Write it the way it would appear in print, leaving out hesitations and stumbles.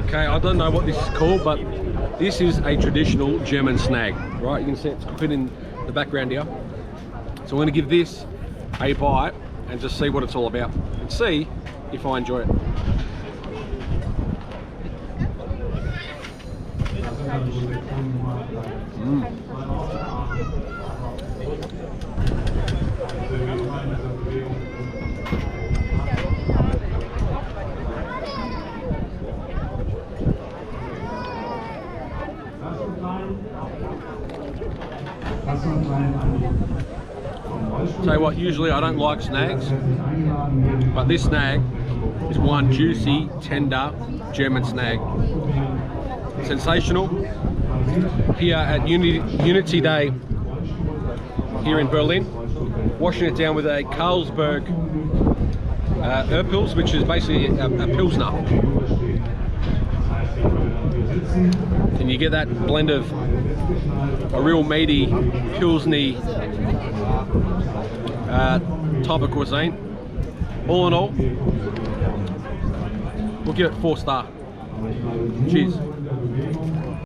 Okay, I don't know what this is called, but this is a traditional German snag, right? You can see it's cooking in the background here. So I'm going to give this a bite and just see what it's all about and see if I enjoy it. Tell you what, usually I don't like snags, but this snag is one juicy, tender German snag. Sensational. Here at Unity Day here in Berlin, washing it down with a Carlsberg Urpils, which is basically a Pilsner. And you get that blend of a real meaty Pilsny type of cuisine. All in all, we'll give it 4 star. Cheers.